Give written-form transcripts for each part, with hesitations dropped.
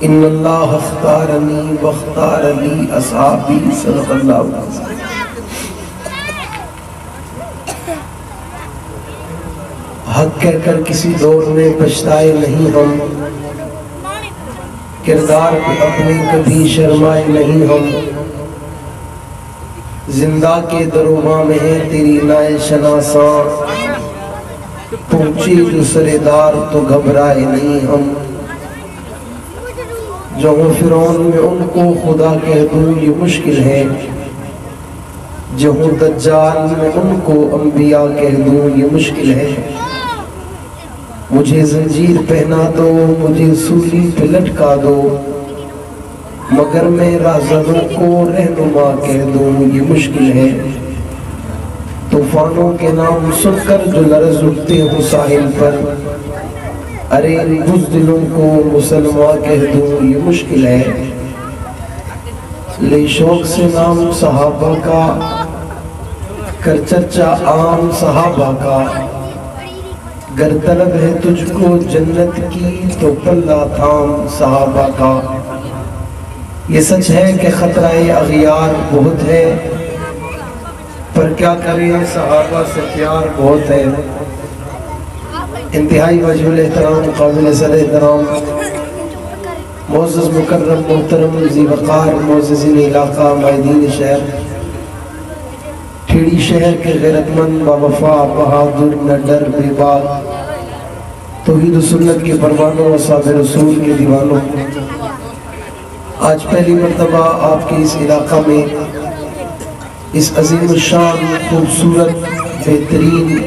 ان اللہ اختارنی واختار لی اصحابی صدق اللہ علیہ وسلم۔ حق کہہ کر کسی دور میں پچھتائے نہیں ہم، کردار پہ اپنے کبھی شرمائے نہیں ہم، زندہ کے دروہاں میں ہے تیری نائے شناساں، پہنچی جو سردار تو گھبرائے نہیں ہم، جو ہوں فرعون میں ان کو خدا کہہ دوں یہ مشکل ہے، جو ہوں دجال میں ان کو انبیاء کہہ دوں یہ مشکل ہے، مجھے زنجیر پہنا دو مجھے سولی پہ لٹکا دو، مگر میں راہزنوں کو رہنما کہہ دوں یہ مشکل ہے، طوفانوں کے نام سن کر جو لرز اٹھتے ہوں ساحل پر، ارے ان بزدلوں کو مسلمان کہہ دوں یہ مشکل ہے، لے شوق سے نام صحابہ کا کر چرچا عام صحابہ کا، گر طلب ہے تجھ کو جنت کی تو پلہ تھام صحابہ کا، یہ سچ ہے کہ خطرہ اغیار بہت ہے، پر کیا کریں صحابہ سے پیار بہت ہے، انتہائی وجہ الاحترام قابل سر احترام معزز مکرم محترم ذی وقار معززین علاقہ مائدین شہر ٹھیڑی شہر کے غیرت مند باوفا بہادر نڈر بے باک توحید و سنت کے پروانوں اصحاب رسول کے دیوانوں، آج پہلی مرتبہ آپ کے اس علاقہ میں اس عظیم الشان خوبصورت بہترین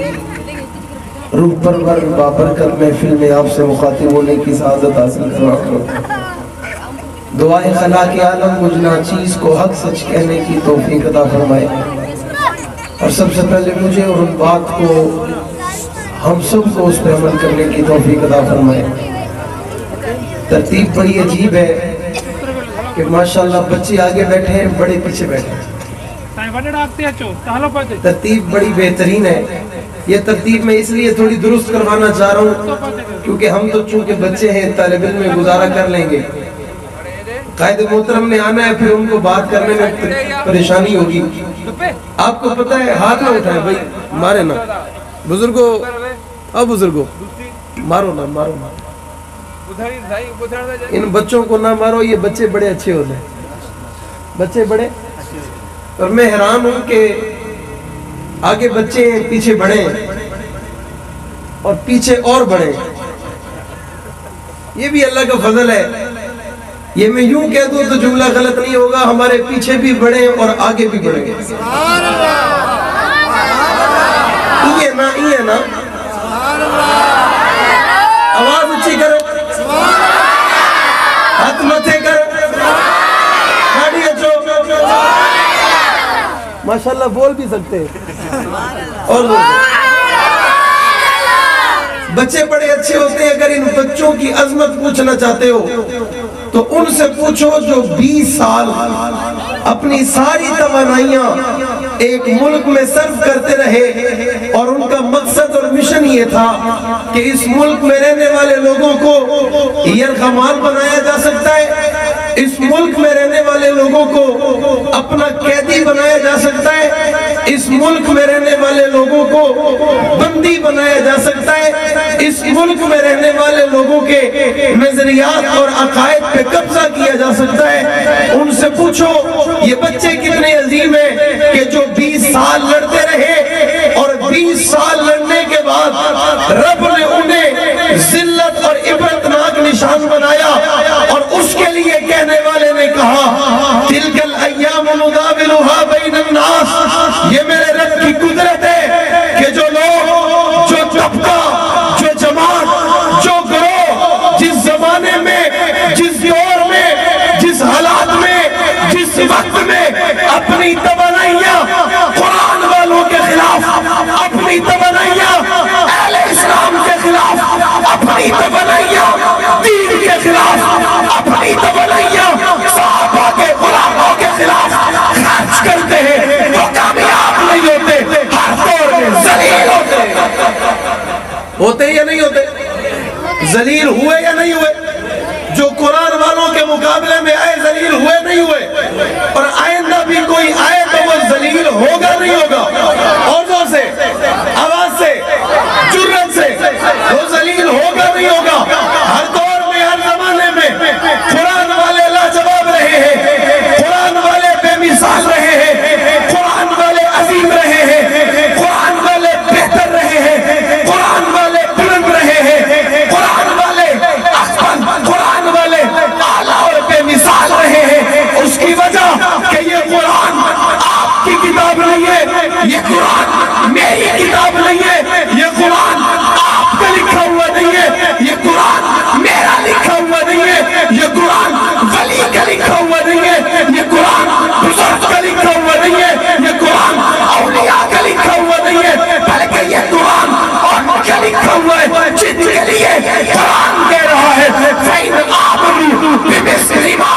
روح پرور بابرکت محفل میں آپ سے مخاطب ہونے کی سعادت حاصل کر رہا ہوں۔ دعائے خلاق عالم مجھ ناچیز کو حق سچ کہنے کی توفیق عطا فرمائے، اور سب سے پہلے مجھے اور ان بات کو ہم سب کو اس پہ عمل کرنے کی توفیق عطا فرمائے۔ ترتیب بڑی عجیب ہے کہ ماشاءاللہ بچے آگے بیٹھے ہیں بڑے پیچھے بیٹھے ہیں، ترتیب بڑی بہترین ہے۔ یہ ترتیب میں اس لیے تھوڑی درست کروانا چاہ رہا ہوں کیونکہ ہم تو چونکہ بچے ہیں طالب علم میں گزارا کر لیں گے، قائد محترم نے آنا ہے پھر ان کو بات کرنے میں پریشانی ہوگی۔ آپ کو پتہ ہے ہاتھ نہ اٹھائیں بھائی، مارے نہ بزرگوں، اب بزرگوں مارو نہ مارو نہ، ان بچوں کو نہ مارو، یہ بچے بڑے اچھے ہوتے ہیں، بچے بڑے، اور میں حیران ہوں کہ آگے بچے ہیں پیچھے بڑے ہیں اور پیچھے اور بڑے ہیں، یہ بھی اللہ کا فضل ہے۔ یہ میں یوں کہہ دوں تو جملہ غلط نہیں ہوگا، ہمارے پیچھے بھی بڑے ہیں اور آگے بھی بڑھیں گے، یہ نا آواز اچھی کرو، ہاتھ متھے کرو، گاڑی اچھو، ماشاءاللہ بول بھی سکتے ہیں، اور بچے بڑے اچھے ہوتے ہیں۔ اگر ان بچوں کی عظمت پوچھنا چاہتے ہو تو ان سے پوچھو جو 20 سال اپنی ساری توانائیاں ایک ملک میں صرف کرتے رہے، اور ان کا مقصد اور مشن یہ تھا کہ اس ملک میں رہنے والے لوگوں کو یرغمال بنایا جا سکتا ہے، اس ملک میں رہنے والے لوگوں کو اپنا قیدی بنایا جا سکتا ہے، اس ملک میں رہنے والے لوگوں کو بندی بنایا جا سکتا ہے، اس ملک میں رہنے والے لوگوں کے نظریات اور عقائد پہ قبضہ کیا جا سکتا ہے۔ ان سے پوچھو یہ بچے کتنے عظیم ہیں کہ جو 20 سال لڑتے رہے، اور 20 سال لڑنے کے بعد رب نے انہیں ذلت اور عبرتناک نشان بنایا، اور اس کے لیے کہنے والے نے کہا تلک الایام نداولها بین الناس، یہ میرے رب کی قدرت ہے کہ جو لوگ، جو طبقہ، جو جماعت، جو گروہ جس زمانے میں، جس دور میں، جس حالات میں، جس وقت میں اپنی توانائیاں قرآن والوں کے خلاف، اپنی توانائیاں اہل اسلام کے خلاف، اپنی توانائیاں دین کے خلاف، اپنی توانائیاں صحابہ کے غلاموں کے خلاف خرچ کرتے ہیں، وہ کامیاب نہیں ہوتے، ہر دور میں ذلیل ہوتے یا نہیں ہوتے؟ ذلیل ہوئے یا نہیں ہوئے؟ جو قرآن والوں اور زور سے، آواز سے، جرت سے، وہ ذلیل ہوگا نہیں ہوگا؟ ہر دور میں، ہر زمانے میں قرآن والے لاجواب رہے ہیں، قرآن والے بے مثال رہے ہیں، قرآن والے عظیم رہے ہیں، قرآن والے بہتر رہے ہیں، قرآن والے بلند رہے ہیں، قرآن والے احسن، قرآن والے اعلیٰ اور بے مثال رہے ہیں۔ اس کی وجہ کہ یہ قرآن آپ کی کتاب نہیں ہے، یہ قرآن میری کتاب نہیں ہے، یہ قرآن آپ کا لکھا ہوا نہیں ہے، یہ قرآن میرا لکھا ہوا نہیں ہے، یہ قرآن ولی کا لکھا ہوا نہیں ہے، یہ قرآن بزرگ کا لکھا ہوا نہیں ہے، یہ قرآن اولیاء کا لکھا ہوا نہیں ہے، بلکہ یہ قرآن ان کا لکھا ہوا ہے جن کے لیے قرآن کہہ رہا ہے فَإِنْ آمَنُوا بِمِثْلِ مَا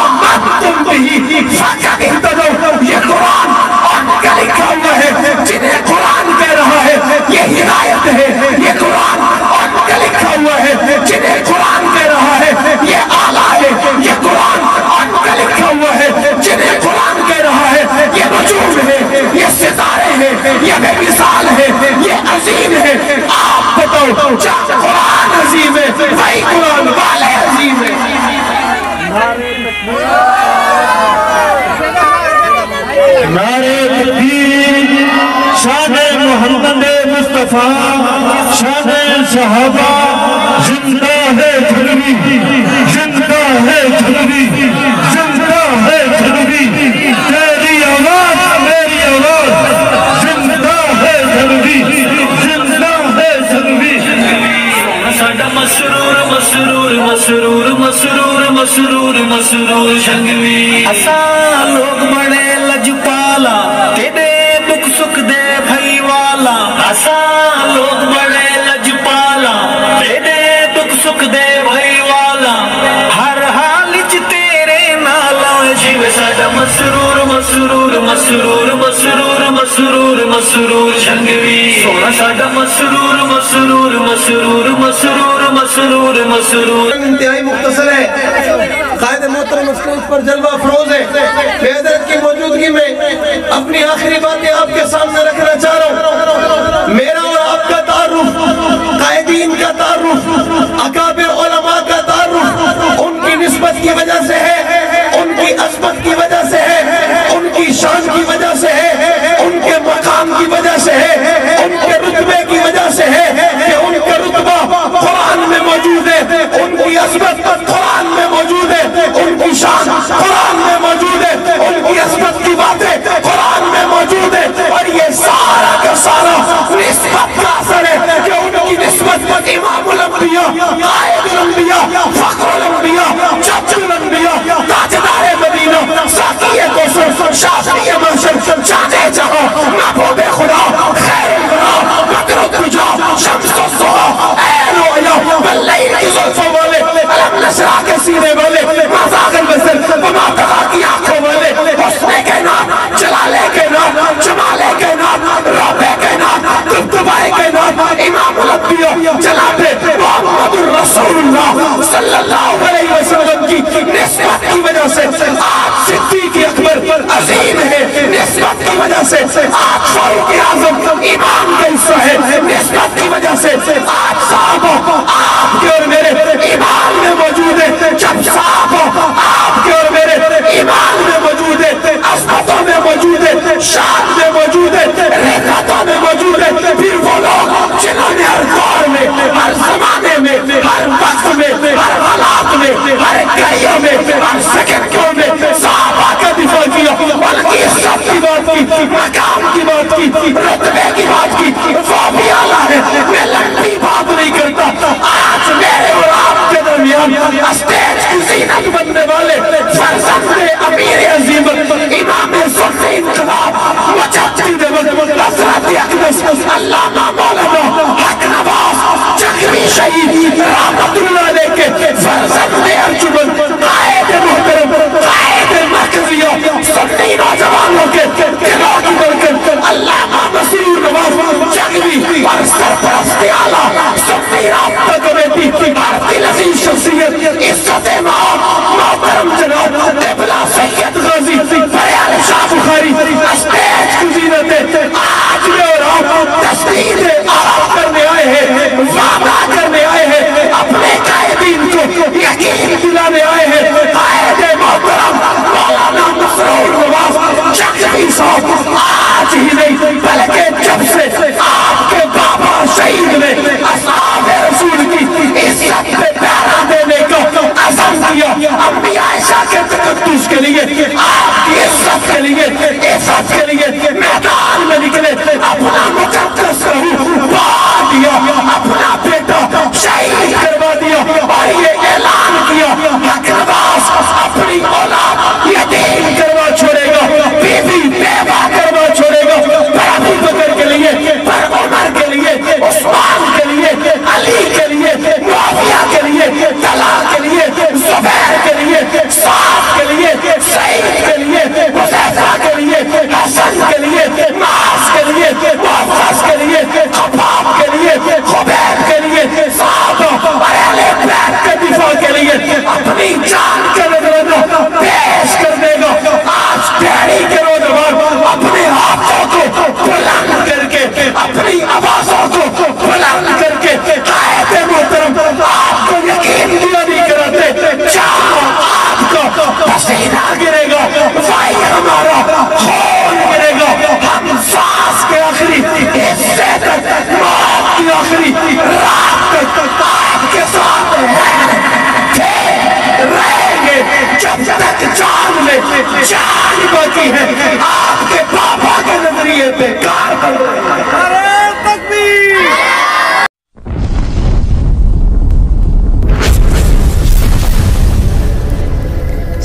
آمَنْتُمْ بِهِ فَقَدِ اهْتَدَوْا۔ یہ قرآن ان کا لکھا ہوا ہے جنہیں قرآن کہہ رہا ہے یہ ہدایت ہے، یہ قرآن ان کا لکھا ہوا ہے جنہیں قرآن کہہ رہا ہے یہ اعلیٰ ہے، یہ قرآن ان کا لکھا ہوا ہے جنہیں قرآن کہہ رہا ہے یہ وجود ہے، یہ ستارے ہیں، یہ بے مثال ہے، یہ عظیم ہے۔ آپ بتاؤ جب قرآن عظیم ہے وہی قرآن والے عظیم ہے۔ نعرہ تکبیر، شان محمد مصطفیٰ، شان صحابہ، زندہ ہے جھلوی، زندہ ہے جھلوی، زندہ ہے جھلوی، تیری آواز میری آواز، زندہ ہے جھلوی، زندہ ہے جھلوی۔ ساڈا مسرور مسرور مسرور مسرور مسرور مسرور جھلوی، اساں لوگ بڑے لجپالا، تیرے دکھ سکھ دے بھائی والا، اساں لوگ بڑے لجپالا، تیرے دکھ سکھ دے بھائی والا، ہر حال چ تیرے نالا جیو ساڈا مسرور مسرور مسرور مسرور مسرور مسرور جھنگوی، سونا ساڈا مسرور مسرور مسرور مسرور مسرور مسرور۔ انتہائی مختصر ہے، قائد محترم اسٹیج پر جلوہ افروز ہے، بے حضرت کی موجودگی میں اپنی آخری باتیں آپ کے سامنے رکھنا چاہ رہا ہوں۔ میرا اور آپ کا تعارف، قائدین کا تعارف، اکابر علماء کا تعارف ان کی نسبت کی وجہ سے ہے، ان کی عظمت کی وجہ سے ہے، ان کی شان کی وجہ سے ہے، ان کے مقام کی وجہ سے ہے، ان کے رتبے کی وجہ سے ہے کہ ان کا رتبہ قرآن میں موجود ہے، ان کی عظمت قرآن میں موجود ہے، ان کی شان قرآن میں موجود ہے، ان کی عظمت کی باتیں قرآن میں موجود ہے، اور یہ سارا کا سارا نسبت کا اثر ہے کہ ان کی نسبت امام الانبیاء، قائد الانبیاء، فخر الانبیاء، جد الانبیاء، تاجدار مدینہ، ساقی کوثر، شافعی محشر، جانے جہاں، محبوب خدا، خیر الورا، بدر الدجا، شمس الضحا، عین وعیا، باللیل کی زلفوں والے، علم نشرح کے سینے والے، مزاق البصر، وما تغا کی آنکھوں والے، حسن کائنات، جلال کائنات، جمال کائنات، رب کائنات، دبدبہ کائنات، امام الانبیاء جناب محمد الرسول اللہ صلی اللہ علیہ وسلم کی نسبت کی وجہ سے آج صدیق اکبر عظیم ہے، نسبت کی وجہ سے آج فاروق اعظم امام کا حصہ ہے، نسبت کی وجہ سے آج صحابہ آپ کے اور میرے ایمان میں موجود ہے، جب صحابہ آپ کے اور میرے ایمان میں موجود ہے، عظمتوں میں موجود ہے، شان میں موجود ہے، رحمتوں میں موجود ہے، پھر وہ لوگ جنہوں نے ہر دور میں، ہر زمانے میں، ہر وقت میں، ہر حالات میں، ہر گھڑیوں میں، ہر سیکنڈوں میں صحابہ کا دفاع کیا، ان کی عزت کی بات کی، مقام کی بات کی، رتبے کی بات کی، وہ بھی اعلیٰ ہے۔ میں لمبی بات نہیں کرتا، آج میرے اور آپ کے درمیان اسٹیج کی زینت بننے والے فرزند امیر عظیم امام سلطی انقلاب مجدد حضرت اقدس علامہ مولانا حق نواز جنگوی شہید رحمت اللہ علیہ کے فرزند ارجمند، قائد محترم، قائد مرکزیہ، سنی نوجوانوں کے دلوں کی برکت علامہ مسرور نواز جنگوی اور سرپرست اعلیٰ سنی رابطہ کمیٹی بھارتی لذیذ شخصیت عزت امام محترم جناب قبلہ سید غازی فریال شاہ بخاری اسٹیج کی زینت چاند میں چاند باقی ہے، آپ کے پاپا کے نظریے پہ کار بن رہے ہیں۔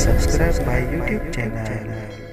Subscribe my YouTube channel.